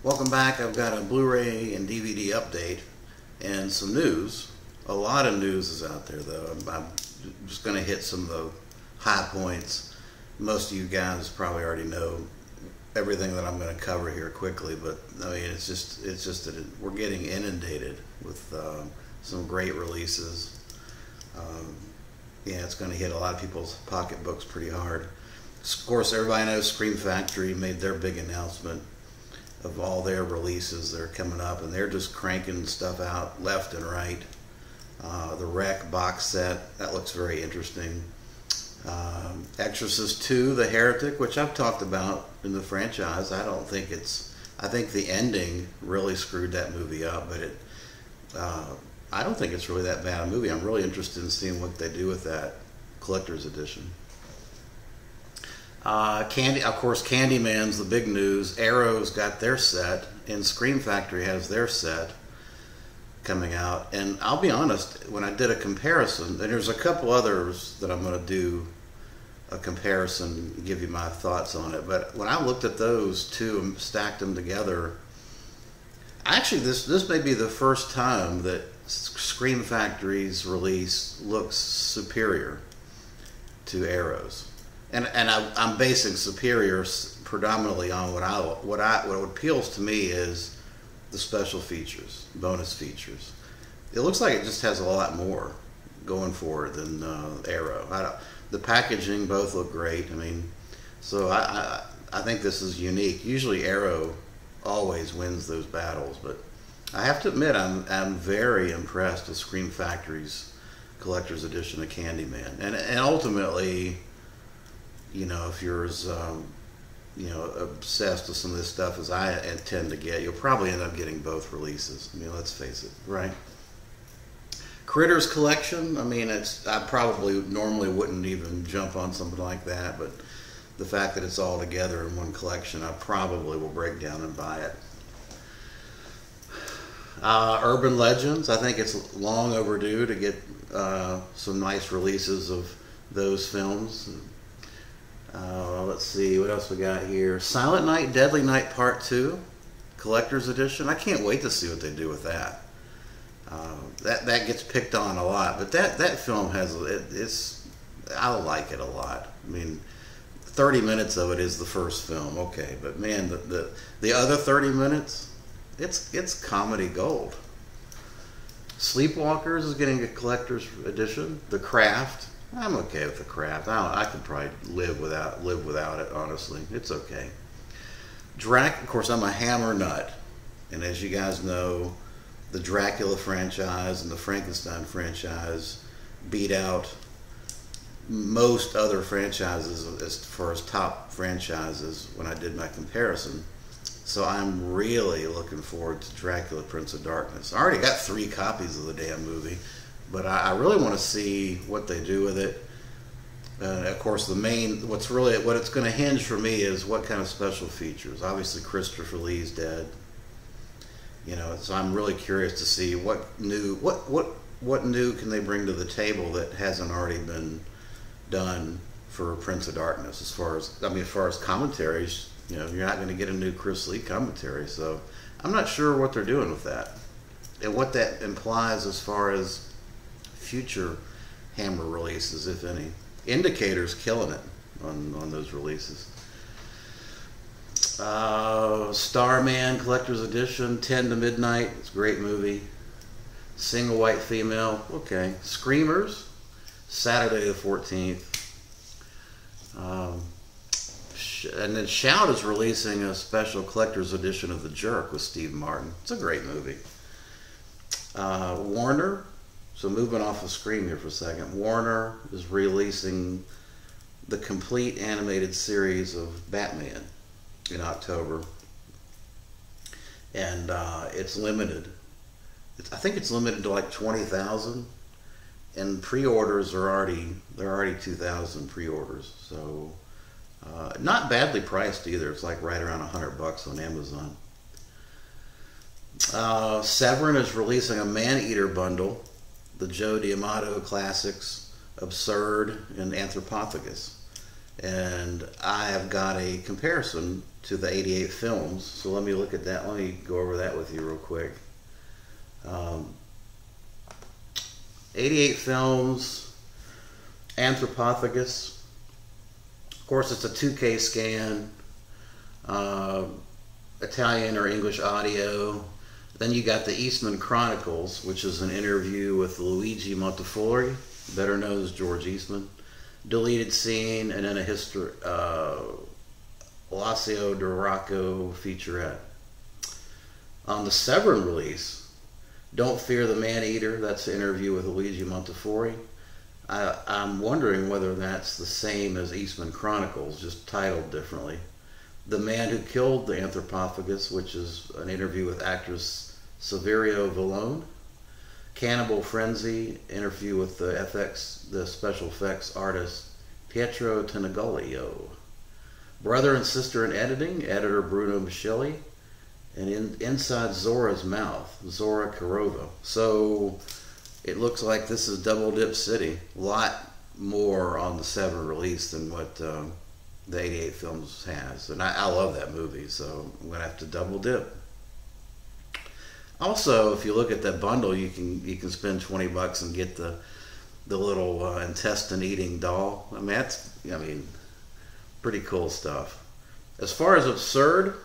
Welcome back. I've got a Blu-ray and DVD update and some news. A lot of news is out there, though. I'm just going to hit some of the high points. Most of you guys probably already know everything that I'm going to cover here quickly, but I mean, it's just that we're getting inundated with some great releases. Yeah, it's going to hit a lot of people's pocketbooks pretty hard. Of course, everybody knows Scream Factory made their big announcement of all their releases that are coming up, and they're just cranking stuff out left and right. The Wreck box set, that looks very interesting. Exorcist II, The Heretic, which I've talked about in the franchise. I think the ending really screwed that movie up, but I don't think it's really that bad a movie. I'm really interested in seeing what they do with that collector's edition. Of course, Candyman's the big news. Arrow's got their set, and Scream Factory has their set coming out. And I'll be honest, when I did a comparison, and there's a couple others that I'm going to do a comparison, give you my thoughts on it. But when I looked at those two and stacked them together, actually, this may be the first time that Scream Factory's release looks superior to Arrow's. And I'm basing superior predominantly on what appeals to me is the special features, bonus features. It looks like it just has a lot more going for it than Arrow. The packaging both look great. I mean, so I think this is unique. Usually Arrow always wins those battles, but I have to admit I'm very impressed with Scream Factory's collector's edition of Candyman, and ultimately, you know, if you're as obsessed with some of this stuff as I intend to get, you'll probably end up getting both releases. I mean, let's face it, right? Critters collection, I mean, I probably normally wouldn't even jump on something like that, but the fact that it's all together in one collection, I probably will break down and buy it. Urban Legends, I think it's long overdue to get some nice releases of those films. Let's see, what else we got here? Silent Night, Deadly Night Part 2, Collector's Edition. I can't wait to see what they do with that. That gets picked on a lot, but that film I like it a lot. I mean, 30 minutes of it is the first film, okay, but man, the other 30 minutes, it's comedy gold. Sleepwalkers is getting a collector's edition. The Craft, I'm okay with The Craft. I could probably live without it, honestly. It's okay. Of course, I'm a Hammer nut, and as you guys know, the Dracula franchise and the Frankenstein franchise beat out most other franchises as far as top franchises when I did my comparison. So I'm really looking forward to Dracula Prince of Darkness. I already got 3 copies of the damn movie, but I really want to see what they do with it. Of course, what it's going to hinge for me is what kind of special features. Obviously, Christopher Lee's dead. You know, so I'm really curious to see what new can they bring to the table that hasn't already been done for Prince of Darkness. As far as commentaries, you know, you're not going to get a new Chris Lee commentary. So I'm not sure what they're doing with that and what that implies as far as future Hammer releases, if any. Indicator's killing it on those releases. Starman Collector's Edition, 10 to Midnight. It's a great movie. Single White Female. Okay. Screamers, Saturday the 14th. And then Shout is releasing a special collector's edition of The Jerk with Steve Martin. It's a great movie. Warner. So moving off of Scream here for a second, Warner is releasing the complete animated series of Batman in October, and it's limited. I think it's limited to like 20,000, and pre-orders are already 2,000 pre-orders. So not badly priced either. It's like right around $100 on Amazon. Severin is releasing a Man-Eater bundle. The Joe D'Amato classics, Absurd and Anthropophagus. And I have got a comparison to the 88 films. So let me look at that. Let me go over that with you real quick. 88 films, Anthropophagus. Of course, it's a 2K scan, Italian or English audio. Then you got the Eastman Chronicles, which is an interview with Luigi Montefiore, better known as George Eastman. Deleted scene, and then a history, Lacio Duraco featurette. On the Severin release, Don't Fear the Man-Eater, that's an interview with Luigi Montefiore. I'm wondering whether that's the same as Eastman Chronicles, just titled differently. The Man Who Killed the Anthropophagus, which is an interview with actress Saverio Vallone. Cannibal Frenzy, interview with the special effects artist Pietro Tenegoglio. Brother and Sister in Editing, editor Bruno Micheli. And Inside Zora's Mouth, Zora Kurova. So it looks like this is Double Dip City. A lot more on the Severin release than what the 88 Films has. And I love that movie, so I'm going to have to double dip. Also, if you look at that bundle, you can spend $20 and get the little intestine eating doll. I mean, pretty cool stuff. As far as absurd,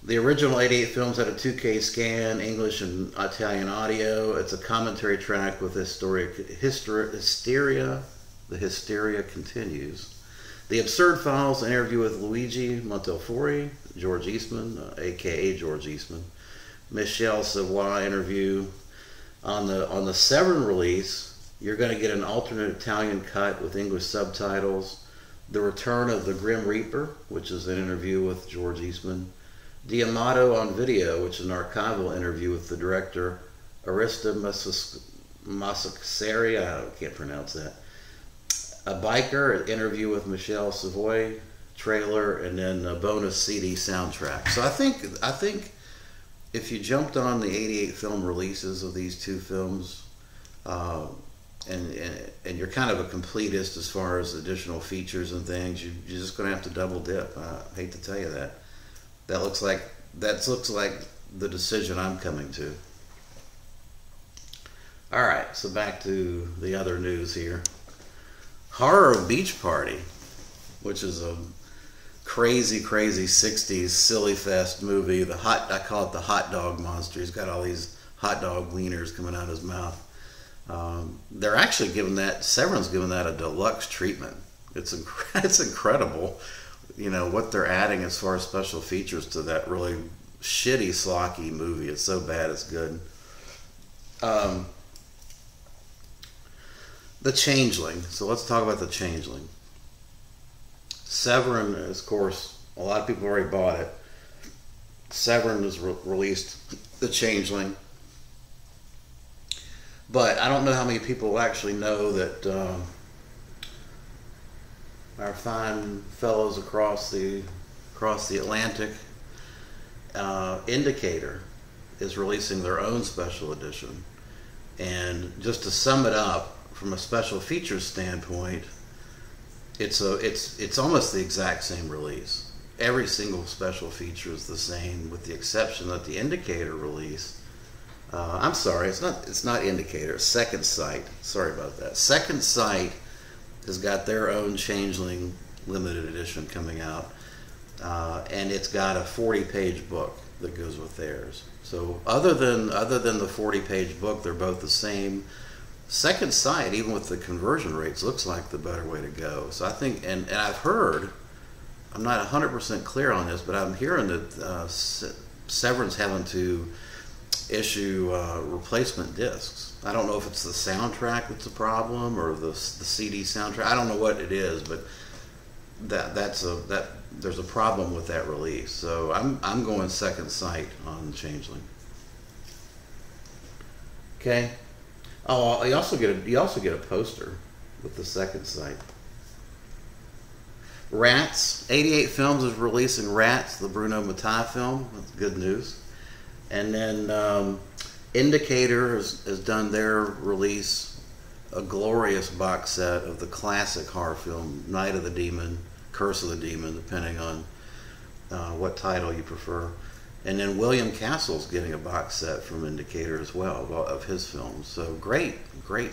the original 88 Films had a 2K scan, English and Italian audio. It's a commentary track with hysteria. The hysteria continues. The Absurd Files, an interview with Luigi Montefiore, George Eastman, aka George Eastman. Michel Savoy interview. On the Severin release, you're going to get an alternate Italian cut with English subtitles. The Return of the Grim Reaper, which is an interview with George Eastman. D'Amato on video, which is an archival interview with the director Arista Masacseri. I can't pronounce that. A Biker, an interview with Michel Savoy, trailer, and then a bonus CD soundtrack. So I think if you jumped on the 88 film releases of these two films, and you're kind of a completist as far as additional features and things, you're just going to have to double dip. I hate to tell you that. That looks like the decision I'm coming to. All right, so back to the other news here. Horror Beach Party, which is a crazy 60s silly fest movie. I call it the hot dog monster. He's got all these hot dog wieners coming out of his mouth. They're actually Severin's giving that a deluxe treatment. It's incredible, you know, what they're adding as far as special features to that really shitty, slocky movie. It's so bad it's good. The Changeling. So let's talk about The Changeling. Severin, of course, a lot of people already bought it. Severin has released The Changeling. But I don't know how many people actually know that our fine fellows across the Atlantic, Indicator, is releasing their own special edition. And just to sum it up, from a special features standpoint, it's almost the exact same release. Every single special feature is the same, with the exception that the Indicator release. I'm sorry, it's not Indicator. It's Second Sight. Sorry about that. Second Sight has got their own Changeling limited edition coming out, and it's got a 40-page book that goes with theirs. So other than the 40-page book, they're both the same. Second Sight, even with the conversion rates, looks like the better way to go. So I think, and I've heard, I'm not 100% clear on this, but I'm hearing that Severin's having to issue replacement discs. I don't know if it's the soundtrack that's a problem or the CD soundtrack. I don't know what it is, but there's a problem with that release. So I'm going Second Sight on Changeling. Okay. Oh, you also get a poster with the Second Sight. Rats. 88 Films is releasing Rats, the Bruno Mattei film. That's good news. And then Indicator has done their release, a glorious box set of the classic horror film Night of the Demon, Curse of the Demon, depending on what title you prefer. And then William Castle's getting a box set from Indicator as well of his films. So great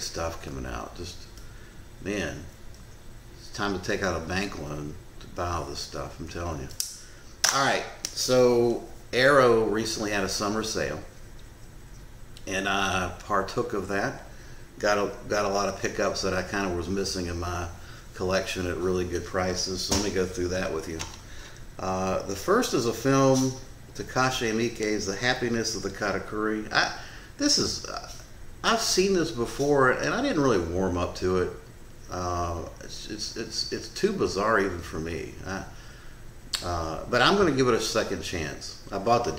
stuff coming out. Just, man, it's time to take out a bank loan to buy all this stuff, I'm telling you. All right, so Arrow recently had a summer sale, and I partook of that. Got a lot of pickups that I kind of was missing in my collection at really good prices. So let me go through that with you. The first is a film, Takashi Miike's The Happiness of the Katakuri. I've seen this before, and I didn't really warm up to it. It's too bizarre even for me. But I'm going to give it a second chance. I bought the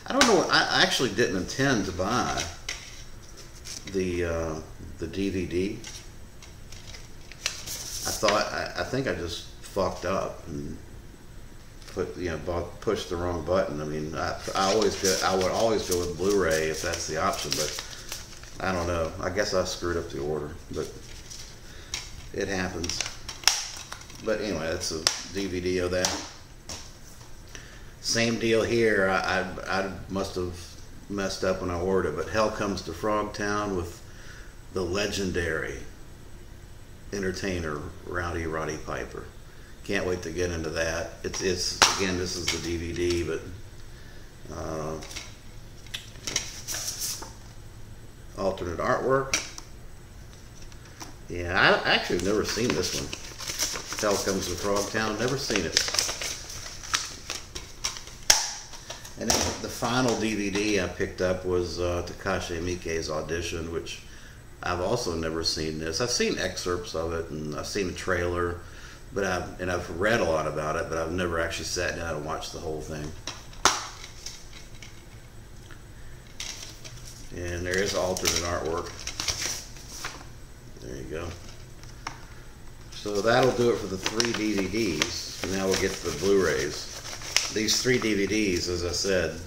I don't know. I actually didn't intend to buy the DVD. I think I just fucked up and pushed the wrong button. I mean, I would always go with Blu-ray if that's the option, but I don't know. I guess I screwed up the order, but it happens. But anyway, that's a DVD of that. Same deal here. I must have messed up when I ordered it, but Hell Comes to Frogtown with the legendary entertainer Rowdy Roddy Piper. Can't wait to get into that. It's again, this is the DVD, but alternate artwork. Yeah, I actually have never seen this one. Hell Comes to Frogtown. Never seen it. And then the final DVD I picked up was Takashi Miike's Audition, which I've also never seen this. I've seen excerpts of it, and I've seen a trailer, but I've read a lot about it, but I've never actually sat down and watched the whole thing. And there is alternate artwork. There you go. So that'll do it for the 3 DVDs. Now we'll get to the Blu-rays. These 3 DVDs, as I said,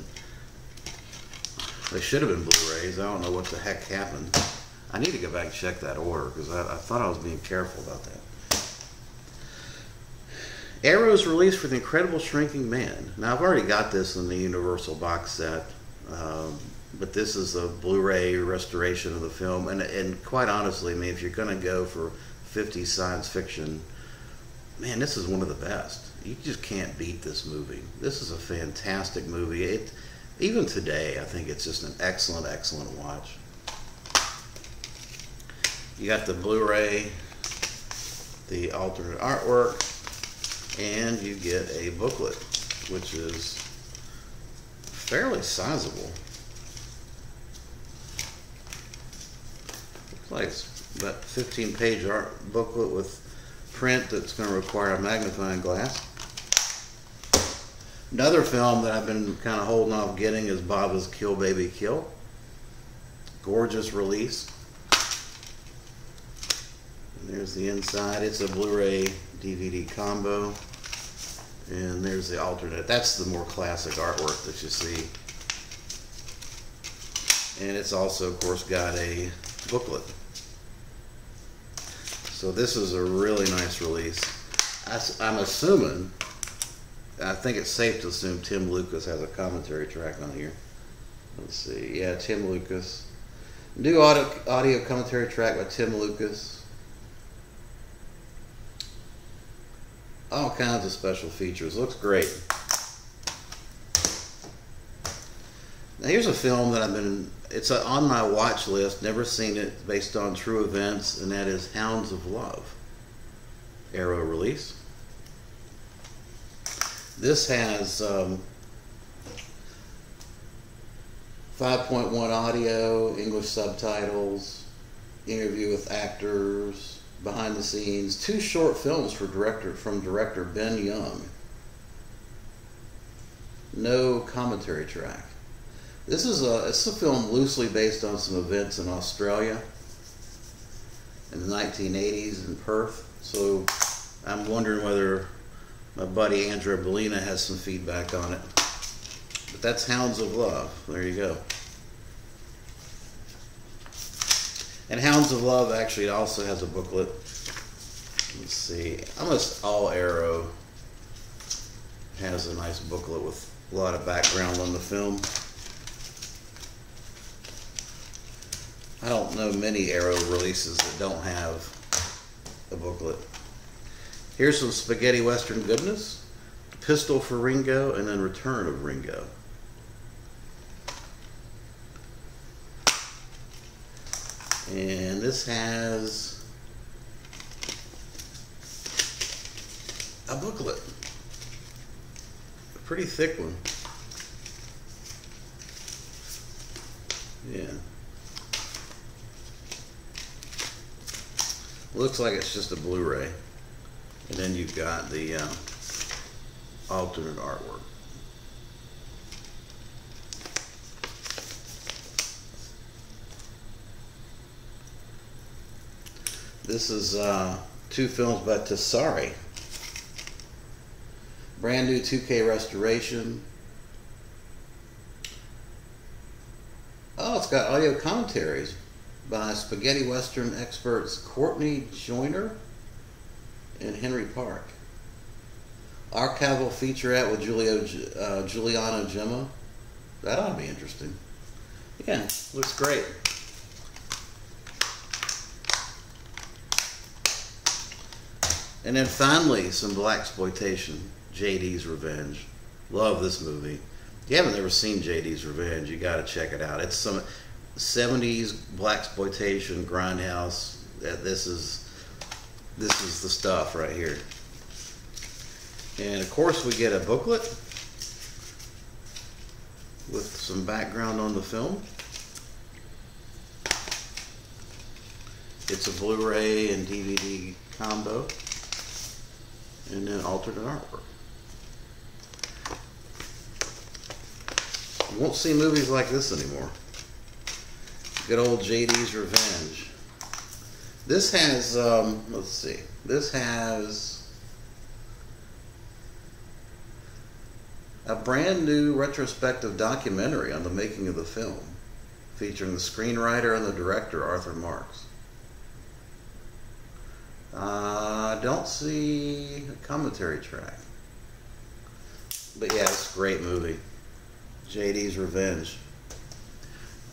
they should have been Blu-rays. I don't know what the heck happened. I need to go back and check that order because I thought I was being careful about that. Arrow's release for The Incredible Shrinking Man. Now, I've already got this in the Universal box set, but this is a Blu-ray restoration of the film. And quite honestly, I mean, if you're going to go for 50 science fiction, man, this is one of the best. You just can't beat this movie. This is a fantastic movie. Even today, I think it's just an excellent, excellent watch. You got the Blu-ray, the alternate artwork, and you get a booklet, which is fairly sizable. Looks like it's about 15-page art booklet with print that's going to require a magnifying glass. Another film that I've been kind of holding off getting is Baba's Kill Baby Kill. Gorgeous release. And there's the inside. It's a Blu-ray DVD combo. And there's the alternate. That's the more classic artwork that you see. And it's also, of course, got a booklet. So this is a really nice release. I'm assuming, I think it's safe to assume Tim Lucas has a commentary track on here. Let's see. Yeah, Tim Lucas. New audio commentary track by Tim Lucas. All kinds of special features. Looks great. Now here's a film that it's on my watch list, never seen it, based on true events, and that is Hounds of Love. Arrow release. This has 5.1 audio, English subtitles, interview with actors, behind the scenes, 2 short films from director Ben Young. No commentary track. It's a film loosely based on some events in Australia in the 1980s in Perth. So I'm wondering whether my buddy Andrea Bellina has some feedback on it. But that's Hounds of Love. There you go. And Hounds of Love actually also has a booklet. Let's see. Almost all Arrow has a nice booklet with a lot of background on the film. I don't know many Arrow releases that don't have a booklet. Here's some spaghetti western goodness. Pistol for Ringo, and then Return of Ringo. And this has a booklet. A pretty thick one. Yeah. Looks like it's just a Blu-ray. And then you've got the alternate artwork. This is 2 films by Tessari. Brand new 2K restoration. Oh, it's got audio commentaries by spaghetti western experts Courtney Joyner and Henry Park. Archival featurette with Giuliano Gemma. That ought to be interesting. Yeah, looks great. And then finally, some blaxploitation. JD's Revenge. Love this movie. If you haven't ever seen JD's Revenge, you got to check it out. It's some 70s blaxploitation grindhouse. This is the stuff right here. And of course, we get a booklet with some background on the film. It's a Blu-ray and DVD combo, and then alternate artwork. You won't see movies like this anymore. Good old JD's Revenge. This has, let's see, this has a brand new retrospective documentary on the making of the film, featuring the screenwriter and the director, Arthur Marks. I don't see a commentary track. But yeah, it's a great movie. JD's Revenge.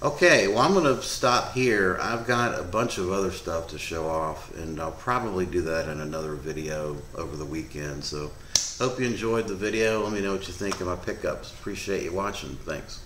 Okay, well, I'm going to stop here. I've got a bunch of other stuff to show off, and I'll probably do that in another video over the weekend. So, hope you enjoyed the video. Let me know what you think of my pickups. Appreciate you watching. Thanks.